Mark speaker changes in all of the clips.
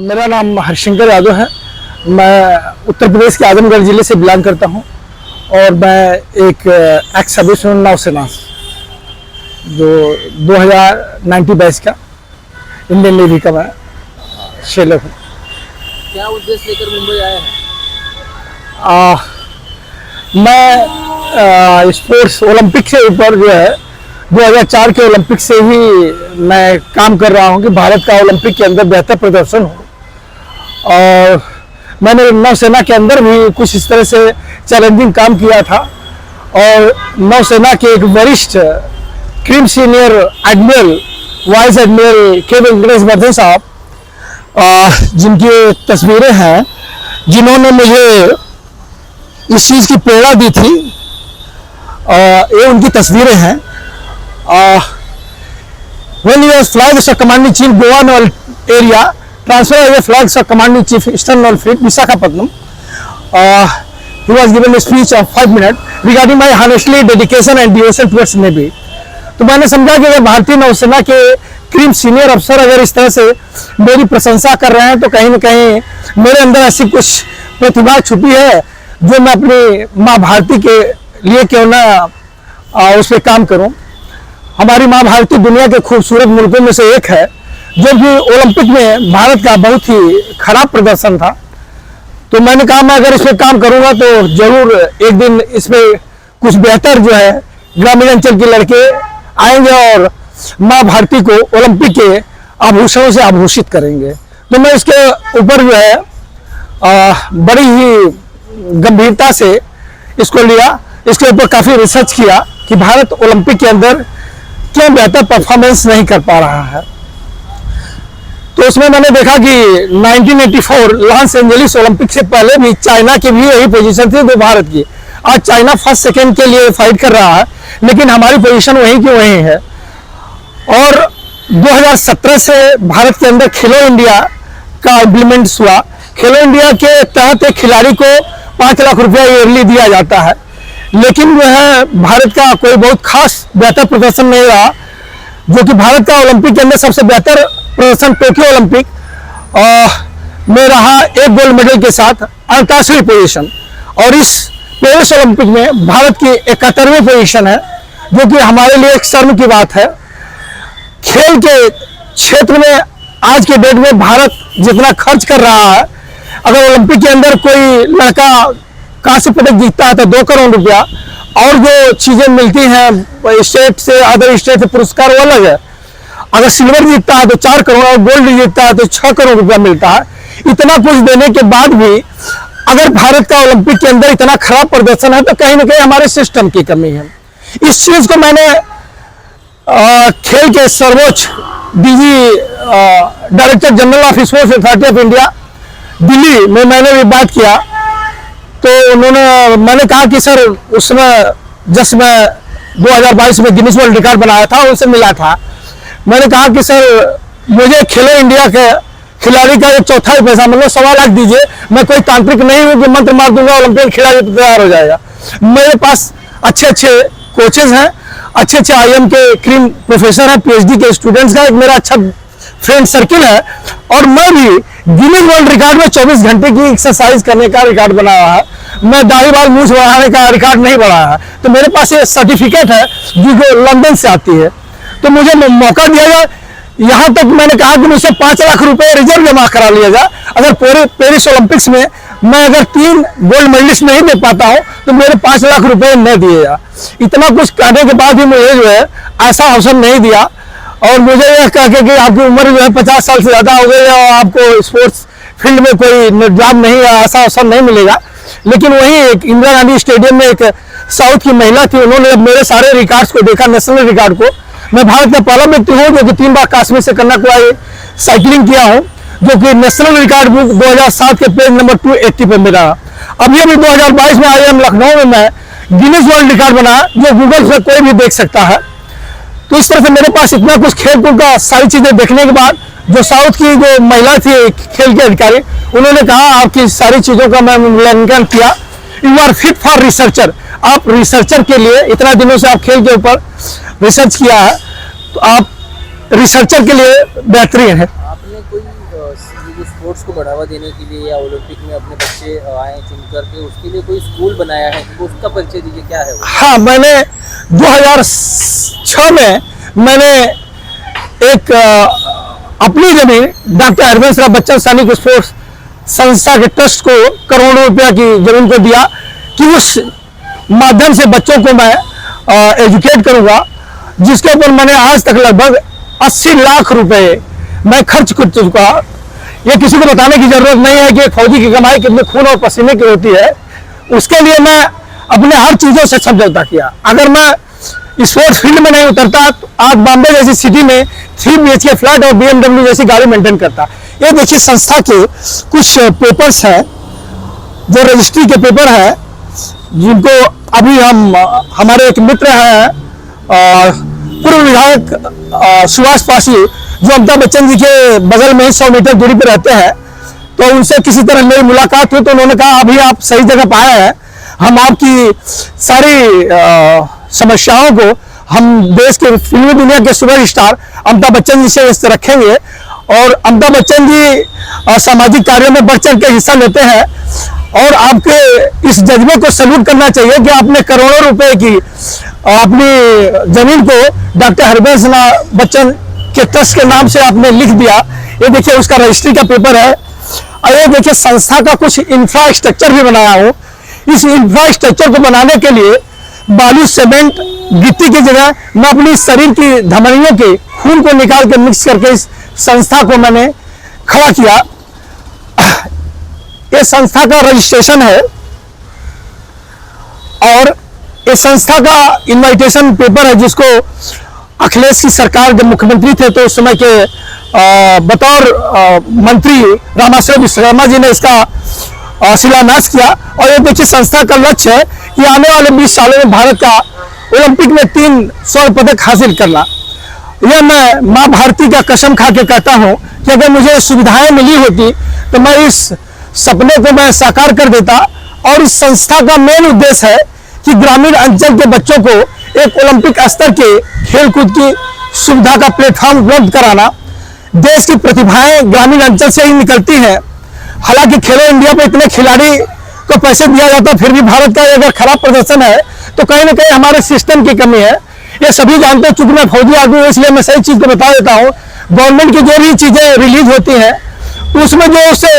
Speaker 1: मेरा नाम हरशंकर यादव है। मैं उत्तर प्रदेश के आजमगढ़ ज़िले से बिलोंग करता हूं और मैं एक एक्स सर्विसमैन नौसेना जो 2019 बैच का इंडियन नेवी का मैं सेलर हूँ।
Speaker 2: क्या उद्देश्य लेकर मुंबई आए हैं?
Speaker 1: मैं स्पोर्ट्स ओलंपिक से ऊपर जो है 2004 के ओलंपिक से ही मैं काम कर रहा हूं कि भारत का ओलंपिक के अंदर बेहतर प्रदर्शन हो, और मैंने नौसेना के अंदर भी कुछ इस तरह से चैलेंजिंग काम किया था। और नौसेना के एक वरिष्ठ cream senior admiral vice admiral के वेंकटेश वर्धन साहब, जिनकी तस्वीरें हैं, जिन्होंने मुझे इस चीज़ की प्रेरणा दी थी, ये उनकी तस्वीरें हैं। When he was flag sub commanding chief Goa Naval Area, transfer as a flag sub commanding chief Eastern Naval Fleet Visakhapatnam, he was given a speech of 5 minutes regarding my honestly dedication and devotion towards Navy. तो मैंने समझा कि अगर भारतीय नौसेना के cream senior अफसर अगर इस तरह से मेरी प्रशंसा कर रहे हैं तो कहीं न कहीं मेरे अंदर ऐसी कुछ प्रतिभा छुपी है जो मैं अपनी माँ भारती के लिए क्यों ना उस पर काम करूं। हमारी माँ भारती दुनिया के खूबसूरत मुल्कों में से एक है, जो कि ओलंपिक में भारत का बहुत ही खराब प्रदर्शन था। तो मैंने कहा मैं अगर इस पर काम करूंगा तो जरूर एक दिन इसमें कुछ बेहतर जो है ग्रामीण अंचल के लड़के आएंगे और माँ भारती को ओलंपिक के आभूषणों से आभूषित करेंगे। तो मैं इसके ऊपर जो है बड़ी ही गंभीरता से इसको लिया, इसके ऊपर काफ़ी रिसर्च किया कि भारत ओलंपिक के अंदर क्यों बेहतर परफॉर्मेंस नहीं कर पा रहा है। तो उसमें मैंने देखा कि 1984 लॉस एंजलिस ओलंपिक से पहले भी चाइना की भी यही पोजीशन थी जो भारत की। आज चाइना फर्स्ट सेकंड के लिए फाइट कर रहा है, लेकिन हमारी पोजीशन वहीं की वहीं है। और 2017 से भारत के अंदर खेलो इंडिया का इम्प्लीमेंट हुआ। खेलो इंडिया के तहत एक खिलाड़ी को 5 लाख रुपया ईयरली दिया जाता है, लेकिन जो है भारत का कोई बहुत खास बेहतर प्रदर्शन नहीं रहा। जो कि भारत का ओलंपिक के अंदर सबसे बेहतर प्रदर्शन टोक्यो ओलंपिक में रहा, एक गोल्ड मेडल के साथ 88वीं पोजीशन। और इस पेरिस ओलंपिक में भारत की 71वीं पोजीशन है, जो कि हमारे लिए एक शर्म की बात है। खेल के क्षेत्र में आज के डेट में भारत जितना खर्च कर रहा है, अगर ओलंपिक के अंदर कोई लड़का कांस्य पदक जीतता है तो 2 करोड़ रुपया, और जो चीजें मिलती हैं स्टेट से अदर स्टेट से पुरस्कार वो अलग है। अगर सिल्वर जीतता है तो 4 करोड़ और गोल्ड जीतता है तो 6 करोड़ रुपया मिलता है। इतना कुछ देने के बाद भी अगर भारत का ओलंपिक के अंदर इतना खराब प्रदर्शन है तो कहीं ना कहीं हमारे सिस्टम की कमी है। इस चीज को मैंने खेल के सर्वोच्च DG director general of sports authority of India Delhi में मैंने भी बात किया। तो मैंने कहा कि सर उस समय जस्ट मैं 2022 में गिनीज वर्ल्ड रिकॉर्ड बनाया था, उनसे मिला था। मैंने कहा कि सर मुझे खेलो इंडिया के खिलाड़ी का 1/4 पैसा मतलब 1.25 लाख दीजिए। मैं कोई तांत्रिक नहीं हूँ कि मंत्र मार दूंगा ओलंपिक खिलाड़ी तैयार हो जाएगा। मेरे पास अच्छे अच्छे कोचेज हैं, अच्छे अच्छे IIM के क्रीम प्रोफेसर हैं, PhD के स्टूडेंट्स का एक मेरा अच्छा फ्रेंड सर्किल है। और मैं भी गिनीज वर्ल्ड रिकॉर्ड में 24 घंटे की एक्सरसाइज करने का रिकॉर्ड बनाया है। मैं दाढ़ी बाल मूंछ बढ़ाने का रिकॉर्ड नहीं बढ़ाया है। तो मेरे पास ये सर्टिफिकेट है जो लंदन से आती है। तो मुझे मौका दिया जाए, यहाँ तक मैंने कहा कि मुझसे 5 लाख रुपए रिजर्व जमा करा लिया जाए। अगर पूरे पेरिस ओलंपिक्स में मैं अगर 3 गोल्ड मेडलिस्ट नहीं दे पाता हूँ तो मेरे 5 लाख रुपए न दिए जा। इतना कुछ करने के बाद भी मुझे जो है ऐसा अवसर नहीं दिया। और मुझे यह कह के कि आपकी उम्र जो है 50 साल से ज़्यादा हो गई है और आपको स्पोर्ट्स फील्ड में कोई जॉब नहीं है, ऐसा अवसर नहीं मिलेगा। लेकिन वही एक इंदिरा गांधी स्टेडियम में एक साउथ की महिला थी, उन्होंने मेरे सारे रिकॉर्ड्स को देखा, नेशनल रिकॉर्ड को। मैं भारत का पहला व्यक्ति हूँ जो कि 3 बार कश्मीर से कन्याकुमारी साइकिलिंग किया हूँ, जो कि नेशनल रिकॉर्ड बुक 2007 के पेज नंबर 280 पे मेरा। अभी 2022 में IIM लखनऊ में मैं गिनीज वर्ल्ड रिकॉर्ड बनाया, जो गूगल से कोई भी देख सकता है। तो इस तरह से मेरे पास इतना कुछ खेलकूद का सारी चीजें देखने के बाद जो साउथ की जो महिला थी खेल के अधिकारी, उन्होंने कहा आपकी सारी चीजों का मैं मूल्यांकन किया। You are fit for researcher. आप रिसर्चर के लिए इतना दिनों से आप खेल के ऊपर रिसर्च किया है, तो आप रिसर्चर के लिए बेहतरीन है।
Speaker 2: आपने कोई स्पोर्ट्स को बढ़ावा देने के लिए या ओलंपिक में अपने बच्चे आए चुन करके उसके लिए कोई स्कूल बनाया है, तो उसका परिचय दीजिए, क्या है वो?
Speaker 1: हाँ, मैंने 2006 में मैंने एक अपनी जमीन डॉक्टर हरबंस राव बच्चन सैनिक स्पोर्ट्स संस्था के ट्रस्ट को करोड़ों रुपया की जमीन को दिया कि उस माध्यम से बच्चों को मैं एजुकेट करूंगा, जिसके ऊपर मैंने आज तक लगभग 80 लाख रुपए मैं खर्च कर चुका। ये किसी को बताने की जरूरत नहीं है कि एक फौजी की कमाई कितने खून और पसीने की होती है। उसके लिए मैं अपने हर चीजों से समझौता किया। अगर मैं स्पोर्ट्स फील्ड में नहीं उतरता तो आज बॉम्बे जैसी सिटी में 3 BHK फ्लैट और BMW जैसी गाड़ी मेंटेन करता। ये देखिए संस्था के कुछ पेपर्स हैं, जो रजिस्ट्री के पेपर हैं, जिनको अभी हमारे एक मित्र हैं पूर्व विधायक सुभाष पासी, जो अमिताभ बच्चन जी के बगल में ही 100 मीटर दूरी पर रहते हैं, तो उनसे किसी तरह मेरी मुलाकात हुई तो उन्होंने कहा अभी आप सही जगह पर आए हैं, हम आपकी सारी समस्याओं को हम देश के फिल्मी दुनिया के सुपर स्टार अमिताभ बच्चन जी से रखेंगे। और अमिताभ बच्चन जी सामाजिक कार्यों में बढ़ चढ़ के हिस्सा लेते हैं और आपके इस जज्बे को सल्यूट करना चाहिए कि आपने करोड़ों रुपए की अपनी जमीन को डॉक्टर हरबंस बच्चन के ट्रस्ट के नाम से आपने लिख दिया। ये देखिए उसका रजिस्ट्री का पेपर है और ये देखिए संस्था का कुछ इंफ्रास्ट्रक्चर भी बनाया हूँ। इस इंफ्रास्ट्रक्चर को बनाने के लिए बालू, सीमेंट, गिट्टी की जगह मैं अपनी शरीर की धमनियों के खून को निकाल के मिक्स करके इस संस्था को मैंने खड़ा किया। ये संस्था का रजिस्ट्रेशन है और ये संस्था का इनविटेशन पेपर है, जिसको अखिलेश की सरकार जब मुख्यमंत्री थे तो उस समय के बतौर मंत्री रामाश्रय विश्वकर्मा जी ने इसका शिलान्यास किया। और ये देखिए संस्था का लक्ष्य है कि आने वाले 20 सालों में भारत का ओलंपिक में 3 स्वर्ण पदक हासिल करना। यह मैं माँ भारती का कसम खा के कहता हूँ कि अगर मुझे सुविधाएं मिली होती तो मैं इस सपने को मैं साकार कर देता। और इस संस्था का मेन उद्देश्य है कि ग्रामीण अंचल के बच्चों को एक ओलंपिक स्तर के खेलकूद की सुविधा का प्लेटफॉर्म उपलब्ध कराना। देश की प्रतिभाएं ग्रामीण अंचल से ही निकलती हैं। हालांकि खेलो इंडिया पे इतने खिलाड़ी को पैसे दिया जाता, फिर भी भारत का अगर खराब प्रदर्शन है तो कहीं ना कहीं हमारे सिस्टम की कमी है। ये सभी जानते हैं, चूंकि मैं फौजी आदमी हूँ इसलिए मैं सही चीज को बता देता हूँ। गवर्नमेंट की जो भी चीजें रिलीज होती हैं उसमें जो उससे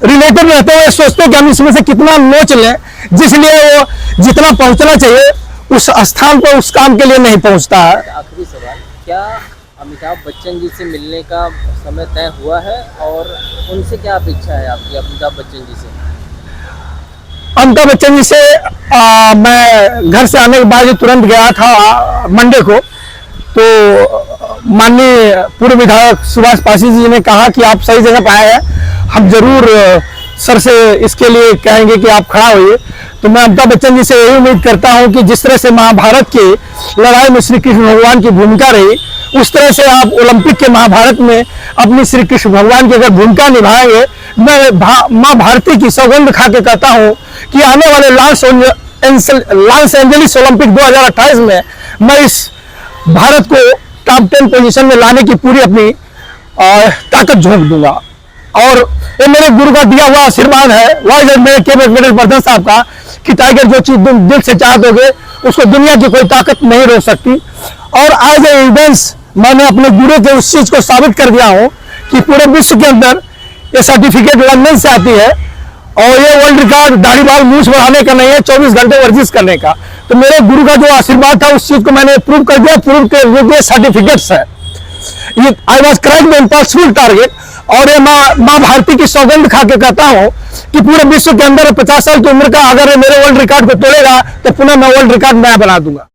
Speaker 1: रिलेटेड रहते हैं सोचते हैं कि हम इसमें से कितना नोच लें, जिसलिए वो जितना पहुंचना चाहिए उस स्थान पर उस काम के लिए नहीं पहुंचता है।
Speaker 2: आखिरी सवाल, क्या अमिताभ बच्चन जी से मिलने का समय तय हुआ है और उनसे क्या अपेक्षा है आपकी अमिताभ बच्चन जी से?
Speaker 1: अमिताभ बच्चन जी से मैं घर से आने के बाद ही तुरंत गया था मंडे को, तो माननीय पूर्व विधायक सुभाष पासी जी ने कहा कि आप सही जगह पर आए हैं, हम जरूर सर से इसके लिए कहेंगे कि आप खड़ा होइए। तो मैं अमिताभ बच्चन जी से यही उम्मीद करता हूं कि जिस तरह से महाभारत की लड़ाई में श्री कृष्ण भगवान की भूमिका रही, उस तरह से आप ओलंपिक के महाभारत में अपनी श्री कृष्ण भगवान की अगर भूमिका निभाएंगे। मैं माँ भारती की सौगंध खा के कहता हूँ कि आने वाले लॉस एंजलिस ओलंपिक 2028 में मैं इस भारत को टॉप 10 पोजीशन में लाने की पूरी अपनी ताकत झोंक दूंगा। और ये मेरे गुरु का दिया हुआ आशीर्वाद है, वाइस मेरे कैबिनेट वर्धन साहब का, कि टाइगर जो चीज तुम दिल से चाहते होगे उसको दुनिया की कोई ताकत नहीं रोक सकती। और आज एविडेंस मैंने अपने गुरु के उस चीज को साबित कर दिया हूँ कि पूरे विश्व के अंदर ये सर्टिफिकेट लंदन से आती है और ये वर्ल्ड रिकॉर्ड दाढ़ी बाल मूछ बढ़ाने का नहीं है, 24 घंटे वर्जिश करने का। तो मेरे गुरु का जो आशीर्वाद था उस चीज को मैंने प्रूव कर दिया, प्रूव के सर्टिफिकेट्स है। ये I was cracked the impossible target. और ये माँ भारती की सौगंध खा के कहता हूँ कि पूरे विश्व के अंदर 50 साल की उम्र का अगर मेरे वर्ल्ड रिकॉर्ड को तोड़ेगा तो पुनः मैं वर्ल्ड रिकॉर्ड नया बना दूंगा।